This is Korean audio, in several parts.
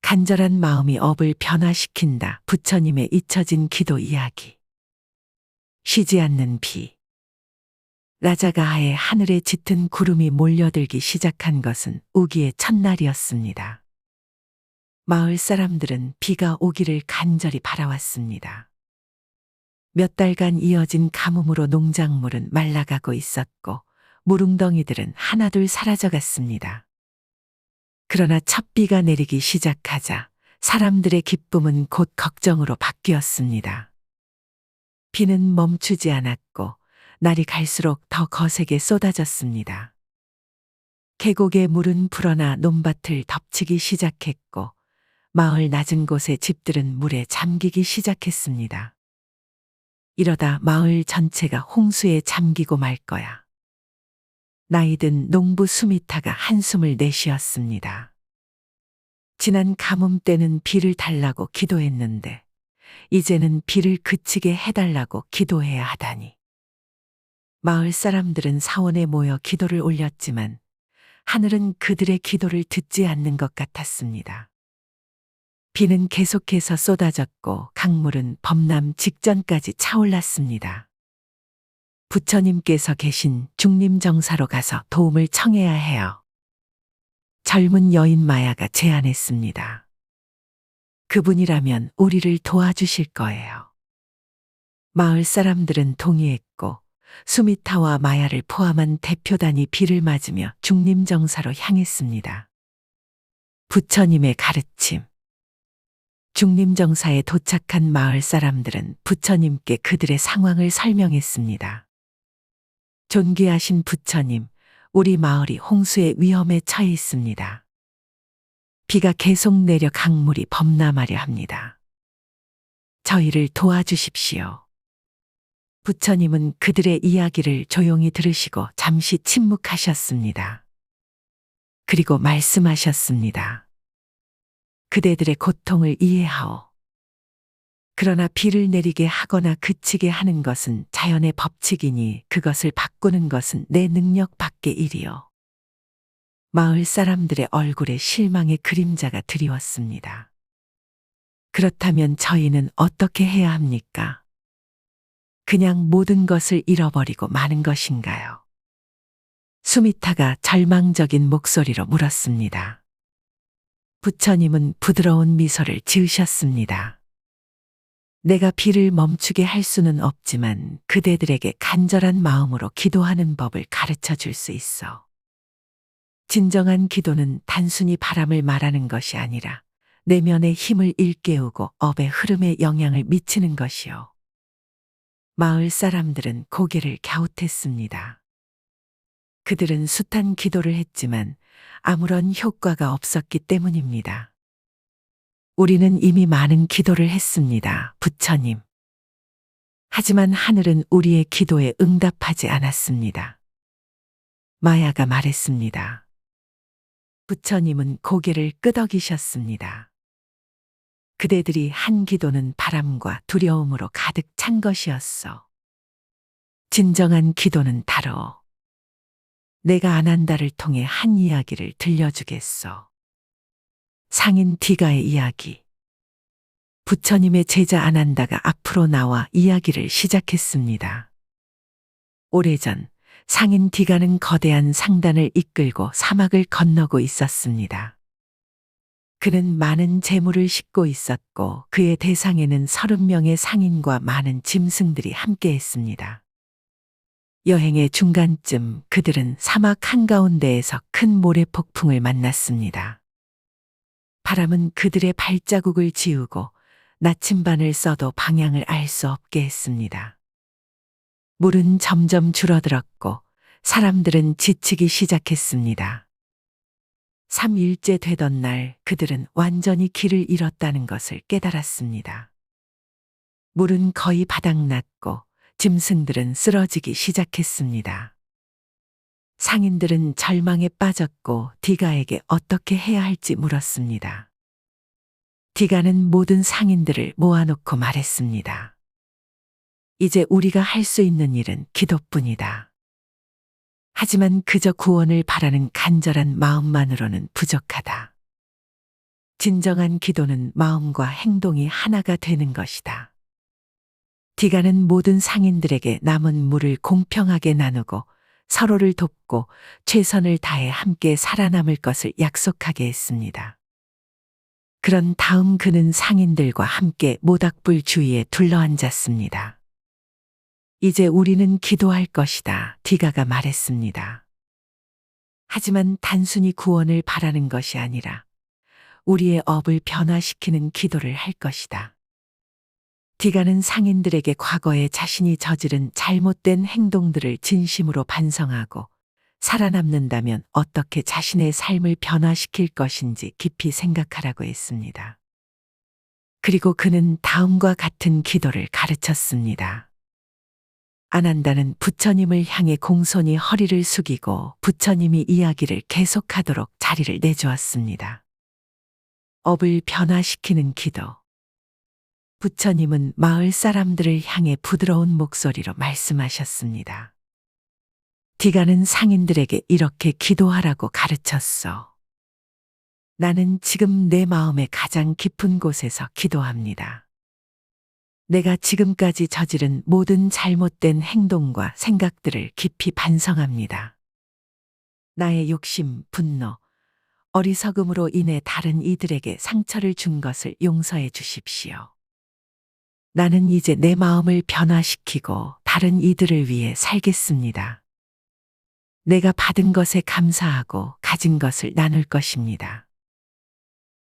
간절한 마음이 업을 변화시킨다. 부처님의 잊혀진 기도 이야기. 쉬지 않는 비. 라자가하에 하늘에 짙은 구름이 몰려들기 시작한 것은 우기의 첫날이었습니다. 마을 사람들은 비가 오기를 간절히 바라왔습니다. 몇 달간 이어진 가뭄으로 농작물은 말라가고 있었고 무릉덩이들은 하나둘 사라져갔습니다. 그러나 첫 비가 내리기 시작하자 사람들의 기쁨은 곧 걱정으로 바뀌었습니다. 비는 멈추지 않았고 날이 갈수록 더 거세게 쏟아졌습니다. 계곡의 물은 불어나 논밭을 덮치기 시작했고 마을 낮은 곳의 집들은 물에 잠기기 시작했습니다. 이러다 마을 전체가 홍수에 잠기고 말 거야. 나이든 농부 수미타가 한숨을 내쉬었습니다. 지난 가뭄 때는 비를 달라고 기도했는데 이제는 비를 그치게 해달라고 기도해야 하다니. 마을 사람들은 사원에 모여 기도를 올렸지만 하늘은 그들의 기도를 듣지 않는 것 같았습니다. 비는 계속해서 쏟아졌고 강물은 범람 직전까지 차올랐습니다. 부처님께서 계신 중림정사로 가서 도움을 청해야 해요. 젊은 여인 마야가 제안했습니다. 그분이라면 우리를 도와주실 거예요. 마을 사람들은 동의했고 수미타와 마야를 포함한 대표단이 비를 맞으며 중림정사로 향했습니다. 부처님의 가르침. 중림정사에 도착한 마을 사람들은 부처님께 그들의 상황을 설명했습니다. 존귀하신 부처님, 우리 마을이 홍수의 위험에 처해 있습니다. 비가 계속 내려 강물이 범람하려 합니다. 저희를 도와주십시오. 부처님은 그들의 이야기를 조용히 들으시고 잠시 침묵하셨습니다. 그리고 말씀하셨습니다. 그대들의 고통을 이해하오. 그러나 비를 내리게 하거나 그치게 하는 것은 자연의 법칙이니 그것을 바꾸는 것은 내 능력 밖의 일이오. 마을 사람들의 얼굴에 실망의 그림자가 드리웠습니다. 그렇다면 저희는 어떻게 해야 합니까? 그냥 모든 것을 잃어버리고 마는 것인가요? 수미타가 절망적인 목소리로 물었습니다. 부처님은 부드러운 미소를 지으셨습니다. 내가 비를 멈추게 할 수는 없지만 그대들에게 간절한 마음으로 기도하는 법을 가르쳐 줄 수 있어. 진정한 기도는 단순히 바람을 말하는 것이 아니라 내면의 힘을 일깨우고 업의 흐름에 영향을 미치는 것이요. 마을 사람들은 고개를 갸웃했습니다. 그들은 숱한 기도를 했지만 아무런 효과가 없었기 때문입니다. 우리는 이미 많은 기도를 했습니다, 부처님. 하지만 하늘은 우리의 기도에 응답하지 않았습니다. 마야가 말했습니다. 부처님은 고개를 끄덕이셨습니다. 그대들이 한 기도는 바람과 두려움으로 가득 찬 것이었어. 진정한 기도는 다르오. 내가 아난다를 통해 한 이야기를 들려주겠어. 상인 디가의 이야기. 부처님의 제자 아난다가 앞으로 나와 이야기를 시작했습니다. 오래전 상인 디가는 거대한 상단을 이끌고 사막을 건너고 있었습니다. 그는 많은 재물을 싣고 있었고 그의 대상에는 30명의 상인과 많은 짐승들이 함께했습니다. 여행의 중간쯤 그들은 사막 한가운데에서 큰 모래폭풍을 만났습니다. 바람은 그들의 발자국을 지우고 나침반을 써도 방향을 알 수 없게 했습니다. 물은 점점 줄어들었고 사람들은 지치기 시작했습니다. 3일째 되던 날 그들은 완전히 길을 잃었다는 것을 깨달았습니다. 물은 거의 바닥났고 짐승들은 쓰러지기 시작했습니다. 상인들은 절망에 빠졌고 디가에게 어떻게 해야 할지 물었습니다. 디가는 모든 상인들을 모아놓고 말했습니다. 이제 우리가 할 수 있는 일은 기도뿐이다. 하지만 그저 구원을 바라는 간절한 마음만으로는 부족하다. 진정한 기도는 마음과 행동이 하나가 되는 것이다. 디가는 모든 상인들에게 남은 물을 공평하게 나누고 서로를 돕고 최선을 다해 함께 살아남을 것을 약속하게 했습니다. 그런 다음 그는 상인들과 함께 모닥불 주위에 둘러앉았습니다. 이제 우리는 기도할 것이다, 디가가 말했습니다. 하지만 단순히 구원을 바라는 것이 아니라 우리의 업을 변화시키는 기도를 할 것이다. 디가는 상인들에게 과거에 자신이 저지른 잘못된 행동들을 진심으로 반성하고 살아남는다면 어떻게 자신의 삶을 변화시킬 것인지 깊이 생각하라고 했습니다. 그리고 그는 다음과 같은 기도를 가르쳤습니다. 아난다는 부처님을 향해 공손히 허리를 숙이고 부처님이 이야기를 계속하도록 자리를 내주었습니다. 업을 변화시키는 기도. 부처님은 마을 사람들을 향해 부드러운 목소리로 말씀하셨습니다. 디가는 상인들에게 이렇게 기도하라고 가르쳤어. 나는 지금 내 마음의 가장 깊은 곳에서 기도합니다. 내가 지금까지 저지른 모든 잘못된 행동과 생각들을 깊이 반성합니다. 나의 욕심, 분노, 어리석음으로 인해 다른 이들에게 상처를 준 것을 용서해 주십시오. 나는 이제 내 마음을 변화시키고 다른 이들을 위해 살겠습니다. 내가 받은 것에 감사하고 가진 것을 나눌 것입니다.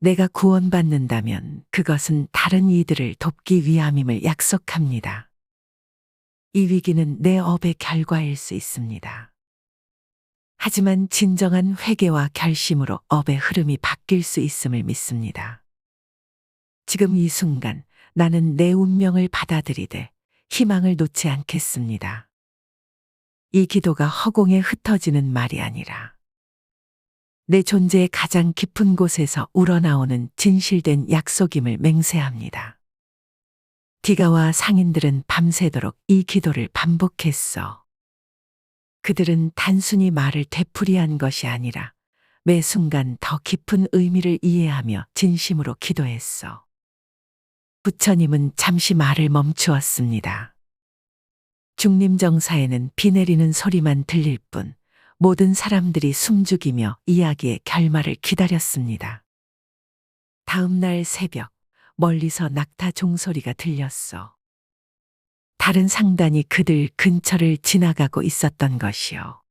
내가 구원받는다면 그것은 다른 이들을 돕기 위함임을 약속합니다. 이 위기는 내 업의 결과일 수 있습니다. 하지만 진정한 회개와 결심으로 업의 흐름이 바뀔 수 있음을 믿습니다. 지금 이 순간 나는 내 운명을 받아들이되 희망을 놓지 않겠습니다. 이 기도가 허공에 흩어지는 말이 아니라 내 존재의 가장 깊은 곳에서 우러나오는 진실된 약속임을 맹세합니다. 디가와 상인들은 밤새도록 이 기도를 반복했어. 그들은 단순히 말을 되풀이한 것이 아니라 매 순간 더 깊은 의미를 이해하며 진심으로 기도했어. 부처님은 잠시 말을 멈추었습니다. 중림정사에는 비 내리는 소리만 들릴 뿐 모든 사람들이 숨죽이며 이야기의 결말을 기다렸습니다. 다음 날 새벽, 멀리서 낙타 종소리가 들렸어. 다른 상단이 그들 근처를 지나가고 있었던 것이요.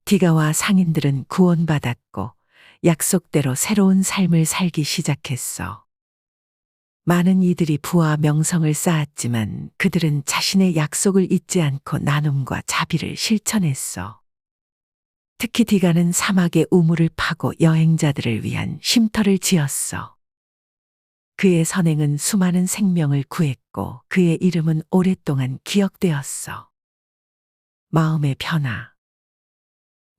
디가와 상인들은 구원받았고 약속대로 새로운 삶을 살기 시작했어. 많은 이들이 부와 명성을 쌓았지만 그들은 자신의 약속을 잊지 않고 나눔과 자비를 실천했어. 특히 디가는 사막의 우물을 파고 여행자들을 위한 쉼터를 지었어. 그의 선행은 수많은 생명을 구했고 그의 이름은 오랫동안 기억되었어. 마음의 변화.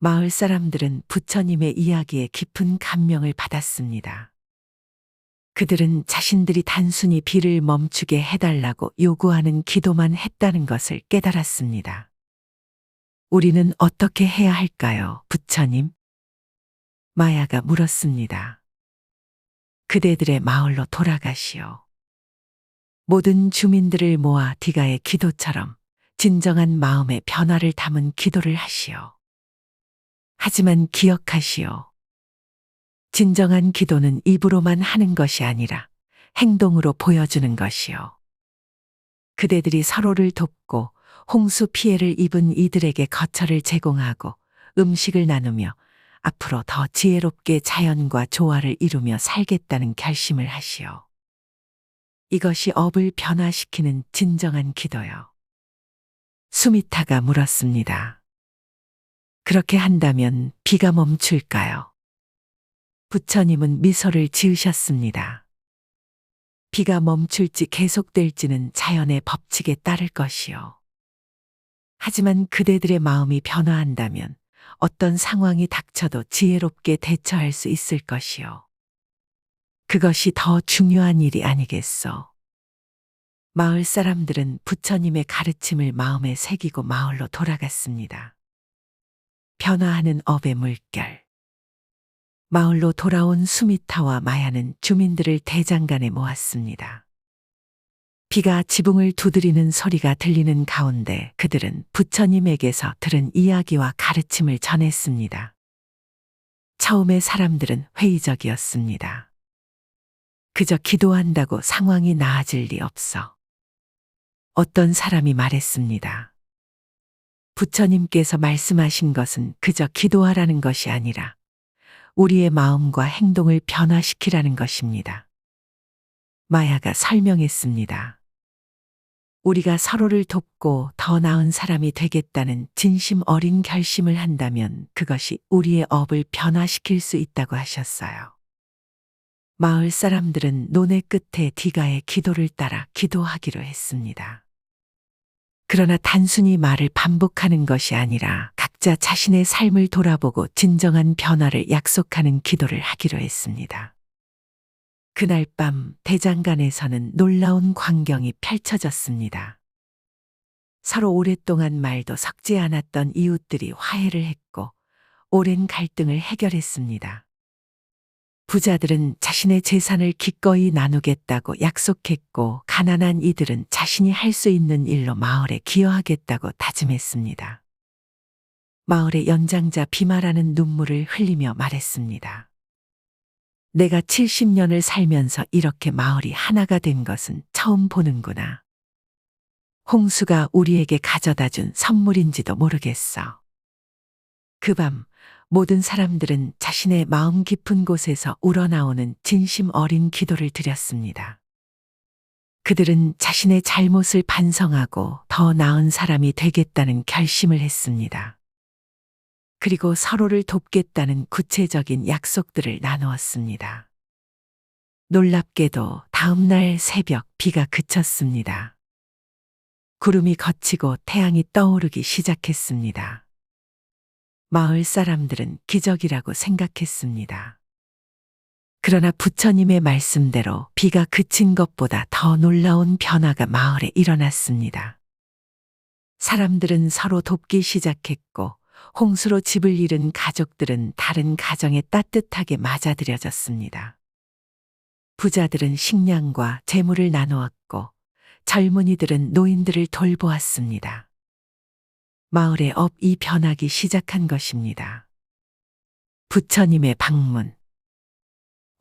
마을 사람들은 부처님의 이야기에 깊은 감명을 받았습니다. 그들은 자신들이 단순히 비를 멈추게 해달라고 요구하는 기도만 했다는 것을 깨달았습니다. 우리는 어떻게 해야 할까요, 부처님? 마야가 물었습니다. 그대들의 마을로 돌아가시오. 모든 주민들을 모아 디가의 기도처럼 진정한 마음의 변화를 담은 기도를 하시오. 하지만 기억하시오. 진정한 기도는 입으로만 하는 것이 아니라 행동으로 보여주는 것이오. 그대들이 서로를 돕고 홍수 피해를 입은 이들에게 거처를 제공하고 음식을 나누며 앞으로 더 지혜롭게 자연과 조화를 이루며 살겠다는 결심을 하시오. 이것이 업을 변화시키는 진정한 기도요. 수미타가 물었습니다. 그렇게 한다면 비가 멈출까요? 부처님은 미소를 지으셨습니다. 비가 멈출지 계속될지는 자연의 법칙에 따를 것이요. 하지만 그대들의 마음이 변화한다면 어떤 상황이 닥쳐도 지혜롭게 대처할 수 있을 것이요. 그것이 더 중요한 일이 아니겠소. 마을 사람들은 부처님의 가르침을 마음에 새기고 마을로 돌아갔습니다. 변화하는 업의 물결. 마을로 돌아온 수미타와 마야는 주민들을 대장간에 모았습니다. 비가 지붕을 두드리는 소리가 들리는 가운데 그들은 부처님에게서 들은 이야기와 가르침을 전했습니다. 처음에 사람들은 회의적이었습니다. 그저 기도한다고 상황이 나아질 리 없어. 어떤 사람이 말했습니다. 부처님께서 말씀하신 것은 그저 기도하라는 것이 아니라 우리의 마음과 행동을 변화시키라는 것입니다. 마야가 설명했습니다. 우리가 서로를 돕고 더 나은 사람이 되겠다는 진심 어린 결심을 한다면 그것이 우리의 업을 변화시킬 수 있다고 하셨어요. 마을 사람들은 논의 끝에 디가의 기도를 따라 기도하기로 했습니다. 그러나 단순히 말을 반복하는 것이 아니라 각자 자신의 삶을 돌아보고 진정한 변화를 약속하는 기도를 하기로 했습니다. 그날 밤 대장간에서는 놀라운 광경이 펼쳐졌습니다. 서로 오랫동안 말도 섞지 않았던 이웃들이 화해를 했고 오랜 갈등을 해결했습니다. 부자들은 자신의 재산을 기꺼이 나누겠다고 약속했고 가난한 이들은 자신이 할 수 있는 일로 마을에 기여하겠다고 다짐했습니다. 마을의 연장자 비마라는 눈물을 흘리며 말했습니다. 내가 70년을 살면서 이렇게 마을이 하나가 된 것은 처음 보는구나. 홍수가 우리에게 가져다 준 선물인지도 모르겠어. 그 밤 모든 사람들은 자신의 마음 깊은 곳에서 우러나오는 진심 어린 기도를 드렸습니다. 그들은 자신의 잘못을 반성하고 더 나은 사람이 되겠다는 결심을 했습니다. 그리고 서로를 돕겠다는 구체적인 약속들을 나누었습니다. 놀랍게도 다음 날 새벽 비가 그쳤습니다. 구름이 걷히고 태양이 떠오르기 시작했습니다. 마을 사람들은 기적이라고 생각했습니다. 그러나 부처님의 말씀대로 비가 그친 것보다 더 놀라운 변화가 마을에 일어났습니다. 사람들은 서로 돕기 시작했고 홍수로 집을 잃은 가족들은 다른 가정에 따뜻하게 맞아들여졌습니다. 부자들은 식량과 재물을 나누었고 젊은이들은 노인들을 돌보았습니다. 마을의 업이 변하기 시작한 것입니다. 부처님의 방문.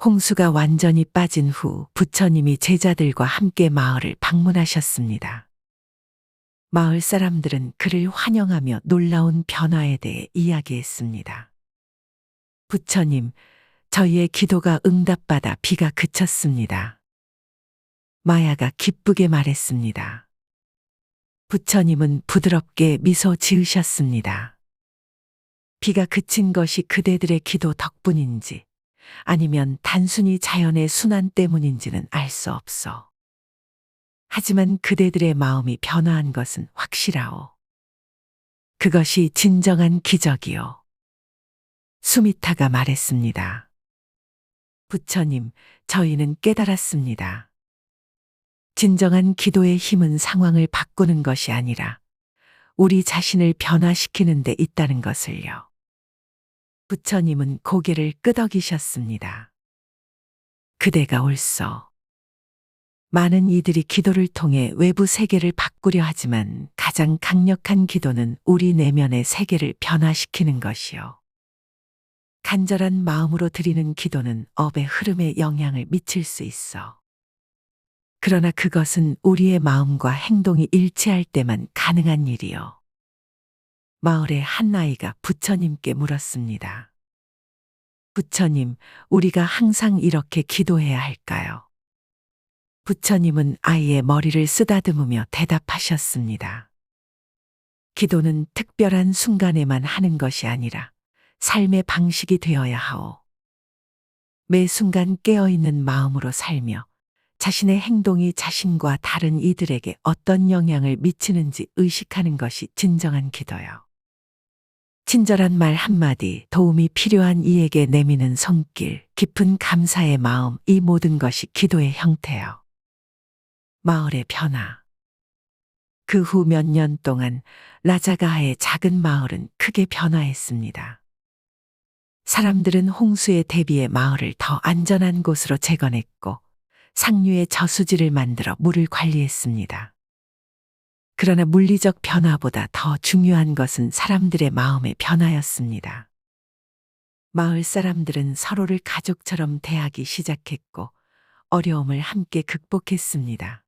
홍수가 완전히 빠진 후 부처님이 제자들과 함께 마을을 방문하셨습니다. 마을 사람들은 그를 환영하며 놀라운 변화에 대해 이야기했습니다. 부처님, 저희의 기도가 응답받아 비가 그쳤습니다. 마야가 기쁘게 말했습니다. 부처님은 부드럽게 미소 지으셨습니다. 비가 그친 것이 그대들의 기도 덕분인지 아니면 단순히 자연의 순환 때문인지는 알 수 없어. 하지만 그대들의 마음이 변화한 것은 확실하오. 그것이 진정한 기적이오. 수미타가 말했습니다. 부처님, 저희는 깨달았습니다. 진정한 기도의 힘은 상황을 바꾸는 것이 아니라 우리 자신을 변화시키는 데 있다는 것을요. 부처님은 고개를 끄덕이셨습니다. 그대가 옳소. 많은 이들이 기도를 통해 외부 세계를 바꾸려 하지만 가장 강력한 기도는 우리 내면의 세계를 변화시키는 것이요. 간절한 마음으로 드리는 기도는 업의 흐름에 영향을 미칠 수 있어. 그러나 그것은 우리의 마음과 행동이 일치할 때만 가능한 일이요. 마을의 한 아이가 부처님께 물었습니다. 부처님, 우리가 항상 이렇게 기도해야 할까요? 부처님은 아이의 머리를 쓰다듬으며 대답하셨습니다. 기도는 특별한 순간에만 하는 것이 아니라 삶의 방식이 되어야 하오. 매 순간 깨어있는 마음으로 살며 자신의 행동이 자신과 다른 이들에게 어떤 영향을 미치는지 의식하는 것이 진정한 기도요. 친절한 말 한마디, 도움이 필요한 이에게 내미는 손길, 깊은 감사의 마음, 이 모든 것이 기도의 형태요. 마을의 변화. 그 후 몇 년 동안 라자가하의 작은 마을은 크게 변화했습니다. 사람들은 홍수에 대비해 마을을 더 안전한 곳으로 재건했고 상류에 저수지를 만들어 물을 관리했습니다. 그러나 물리적 변화보다 더 중요한 것은 사람들의 마음의 변화였습니다. 마을 사람들은 서로를 가족처럼 대하기 시작했고 어려움을 함께 극복했습니다.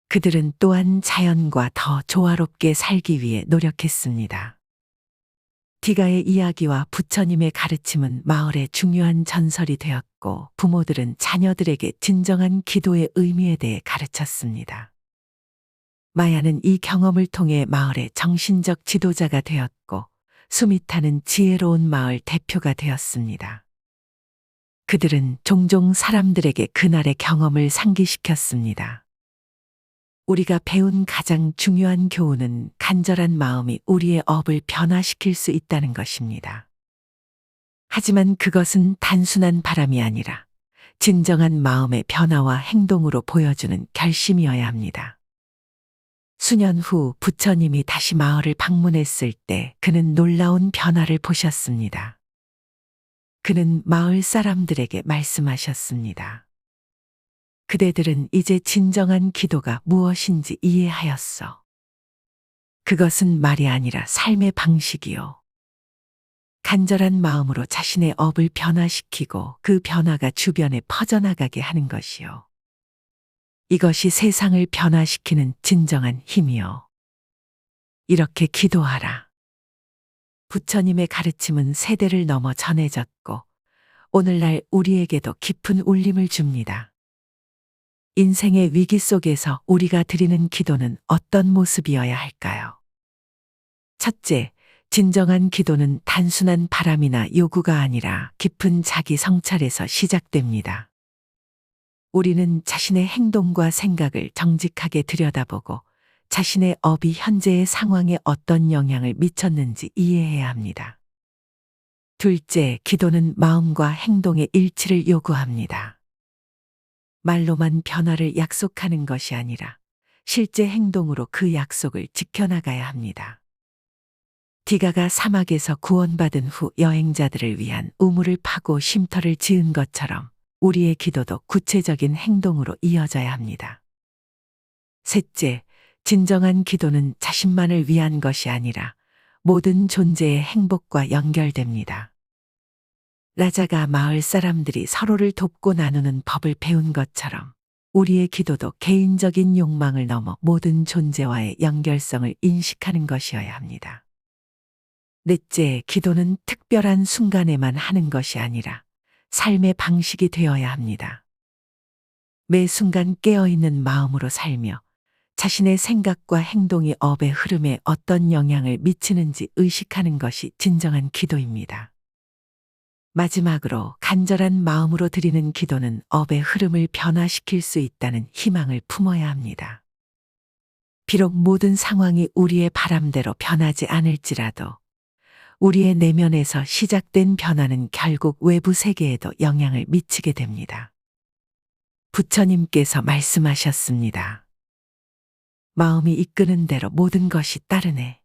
그들은 또한 자연과 더 조화롭게 살기 위해 노력했습니다. 디가의 이야기와 부처님의 가르침은 마을의 중요한 전설이 되었고 부모들은 자녀들에게 진정한 기도의 의미에 대해 가르쳤습니다. 마야는 이 경험을 통해 마을의 정신적 지도자가 되었고 수미타는 지혜로운 마을 대표가 되었습니다. 그들은 종종 사람들에게 그날의 경험을 상기시켰습니다. 우리가 배운 가장 중요한 교훈은 간절한 마음이 우리의 업을 변화시킬 수 있다는 것입니다. 하지만 그것은 단순한 바람이 아니라 진정한 마음의 변화와 행동으로 보여주는 결심이어야 합니다. 수년 후 부처님이 다시 마을을 방문했을 때 그는 놀라운 변화를 보셨습니다. 그는 마을 사람들에게 말씀하셨습니다. 그대들은 이제 진정한 기도가 무엇인지 이해하였어. 그것은 말이 아니라 삶의 방식이요. 간절한 마음으로 자신의 업을 변화시키고 그 변화가 주변에 퍼져나가게 하는 것이요. 이것이 세상을 변화시키는 진정한 힘이요. 이렇게 기도하라. 부처님의 가르침은 세대를 넘어 전해졌고 오늘날 우리에게도 깊은 울림을 줍니다. 인생의 위기 속에서 우리가 드리는 기도는 어떤 모습이어야 할까요? 첫째, 진정한 기도는 단순한 바람이나 요구가 아니라 깊은 자기 성찰에서 시작됩니다. 우리는 자신의 행동과 생각을 정직하게 들여다보고 자신의 업이 현재의 상황에 어떤 영향을 미쳤는지 이해해야 합니다. 둘째, 기도는 마음과 행동의 일치를 요구합니다. 말로만 변화를 약속하는 것이 아니라 실제 행동으로 그 약속을 지켜나가야 합니다. 디가가 사막에서 구원받은 후 여행자들을 위한 우물을 파고 쉼터를 지은 것처럼 우리의 기도도 구체적인 행동으로 이어져야 합니다. 셋째, 진정한 기도는 자신만을 위한 것이 아니라 모든 존재의 행복과 연결됩니다. 라자가 마을 사람들이 서로를 돕고 나누는 법을 배운 것처럼 우리의 기도도 개인적인 욕망을 넘어 모든 존재와의 연결성을 인식하는 것이어야 합니다. 넷째, 기도는 특별한 순간에만 하는 것이 아니라 삶의 방식이 되어야 합니다. 매 순간 깨어있는 마음으로 살며 자신의 생각과 행동이 업의 흐름에 어떤 영향을 미치는지 의식하는 것이 진정한 기도입니다. 마지막으로 간절한 마음으로 드리는 기도는 업의 흐름을 변화시킬 수 있다는 희망을 품어야 합니다. 비록 모든 상황이 우리의 바람대로 변하지 않을지라도 우리의 내면에서 시작된 변화는 결국 외부 세계에도 영향을 미치게 됩니다. 부처님께서 말씀하셨습니다. 마음이 이끄는 대로 모든 것이 따르네.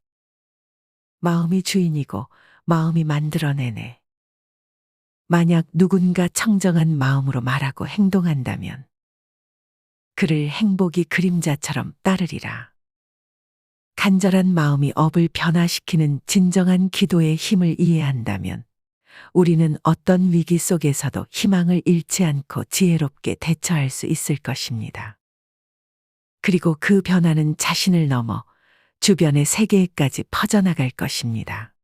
마음이 주인이고 마음이 만들어내네. 만약 누군가 청정한 마음으로 말하고 행동한다면 그를 행복이 그림자처럼 따르리라. 간절한 마음이 업을 변화시키는 진정한 기도의 힘을 이해한다면 우리는 어떤 위기 속에서도 희망을 잃지 않고 지혜롭게 대처할 수 있을 것입니다. 그리고 그 변화는 자신을 넘어 주변의 세계에까지 퍼져나갈 것입니다.